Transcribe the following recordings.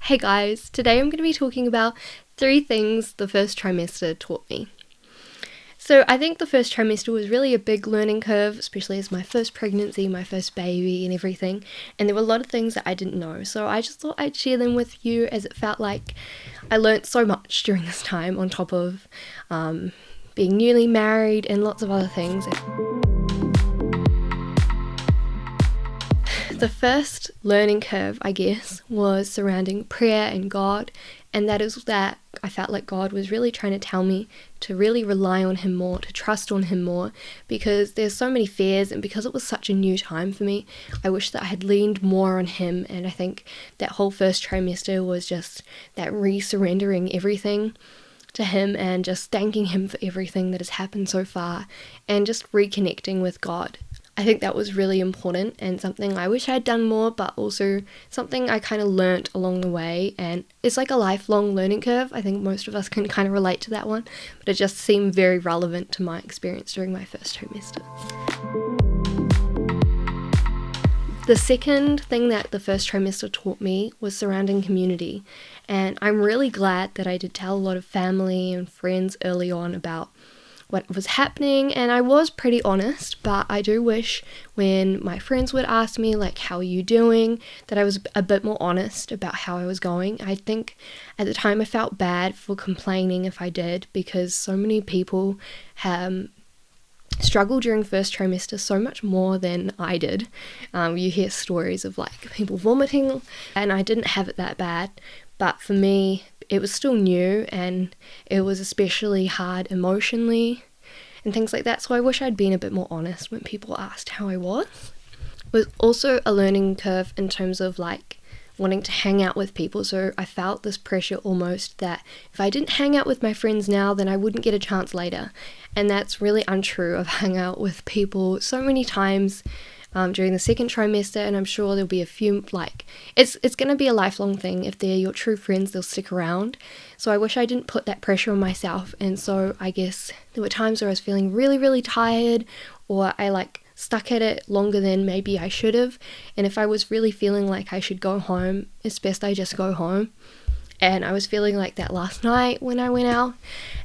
Hey guys, today I'm going to be talking about 3 things the first trimester taught me. So I think the first trimester was really a big learning curve, especially as my first pregnancy, my first baby and everything, and there were a lot of things that I didn't know, so I just thought I'd share them with you as it felt like I learnt so much during this time on top of being newly married and lots of other things. The first learning curve, I guess, was surrounding prayer and God, and that is that I felt like God was really trying to tell me to really rely on Him more, to trust on Him more, because there's so many fears, and because it was such a new time for me, I wish that I had leaned more on Him. And I think that whole first trimester was just that re-surrendering everything to Him and just thanking Him for everything that has happened so far and just reconnecting with God. I think that was really important and something I wish I had done more, but also something I kind of learnt along the way, and it's like a lifelong learning curve. I think most of us can kind of relate to that one, but it just seemed very relevant to my experience during my first trimester. The second thing that the first trimester taught me was surrounding community, and I'm really glad that I did tell a lot of family and friends early on about what was happening, and I was pretty honest, but I do wish when my friends would ask me like, how are you doing, that I was a bit more honest about how I was going. I think at the time I felt bad for complaining if I did, because so many people struggled during first trimester so much more than I did. You hear stories of like people vomiting, and I didn't have it that bad, but for me it was still new, and it was especially hard emotionally and things like that, so I wish I'd been a bit more honest when people asked how I was. It was also a learning curve in terms of like wanting to hang out with people, so I felt this pressure almost that if I didn't hang out with my friends now, then I wouldn't get a chance later, and that's really untrue. I've hung out with people so many times during the second trimester, and I'm sure there'll be a few, like, it's going to be a lifelong thing. If they're your true friends, they'll stick around. So I wish I didn't put that pressure on myself, and so I guess there were times where I was feeling really, really tired, or I like stuck at it longer than maybe I should have, and if I was really feeling like I should go home, it's best I just go home. And I was feeling like that last night when I went out,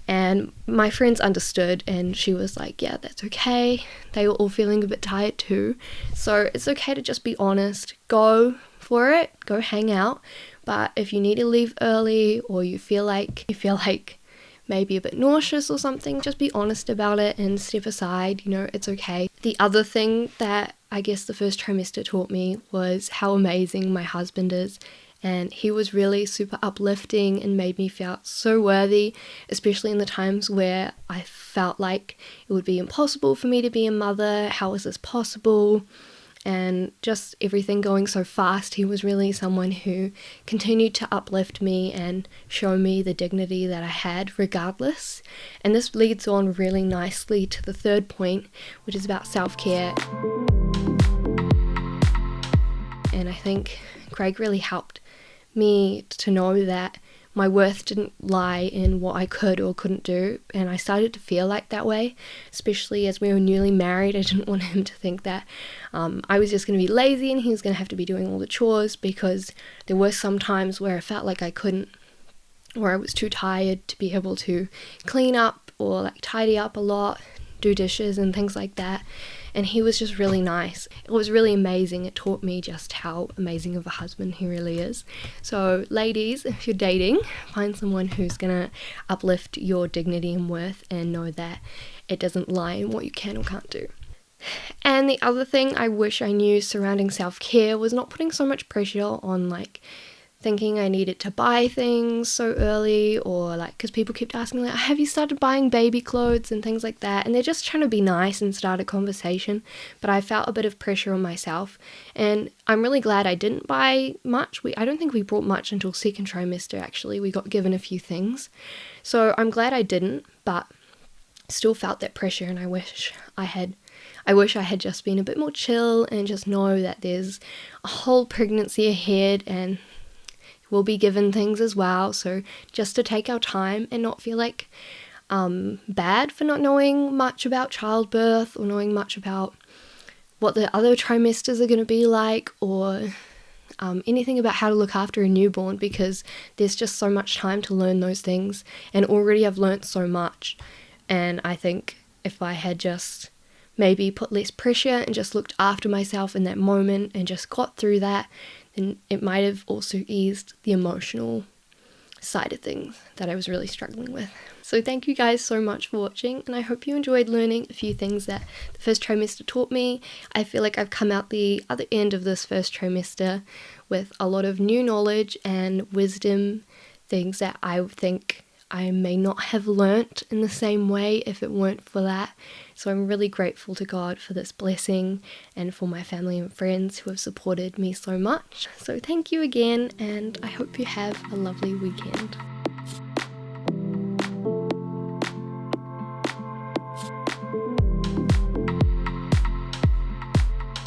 and my friends understood, and she was like, yeah, that's okay. They were all feeling a bit tired too, so it's okay to just be honest. Go for it, go hang out, but if you need to leave early, or you feel like maybe a bit nauseous or something, just be honest about it and step aside. It's okay. The other thing that I guess the first trimester taught me was how amazing my husband is. And he was really super uplifting and made me feel so worthy, especially in the times where I felt like it would be impossible for me to be a mother. How is this possible? And just everything going so fast. He was really someone who continued to uplift me and show me the dignity that I had regardless. And this leads on really nicely to the third point, which is about self-care. And I think Craig really helped me to know that my worth didn't lie in what I could or couldn't do, and I started to feel like that way, especially as we were newly married. I didn't want him to think that I was just going to be lazy and he was going to have to be doing all the chores, because there were some times where I felt like I couldn't, or I was too tired to be able to clean up or like tidy up a lot, do dishes and things like that. And he was just really nice. It was really amazing. It taught me just how amazing of a husband he really is. So ladies, if you're dating, find someone who's gonna uplift your dignity and worth, and know that it doesn't lie in what you can or can't do. And the other thing I wish I knew surrounding self-care was not putting so much pressure on like thinking I needed to buy things so early, or like, because people kept asking like, have you started buying baby clothes and things like that, and they're just trying to be nice and start a conversation, but I felt a bit of pressure on myself, and I'm really glad I didn't buy much. I don't think we bought much until second trimester. Actually, we got given a few things, so I'm glad I didn't, but still felt that pressure, and I wish I had just been a bit more chill and just know that there's a whole pregnancy ahead, and we'll be given things as well, so just to take our time and not feel like bad for not knowing much about childbirth or knowing much about what the other trimesters are going to be like, or anything about how to look after a newborn, because there's just so much time to learn those things, and already I've learnt so much. And I think if I had just maybe put less pressure and just looked after myself in that moment and just got through that, then it might have also eased the emotional side of things that I was really struggling with. So thank you guys so much for watching, and I hope you enjoyed learning a few things that the first trimester taught me. I feel like I've come out the other end of this first trimester with a lot of new knowledge and wisdom, things that I think I may not have learnt in the same way if it weren't for that. So I'm really grateful to God for this blessing and for my family and friends who have supported me so much. So thank you again, and I hope you have a lovely weekend.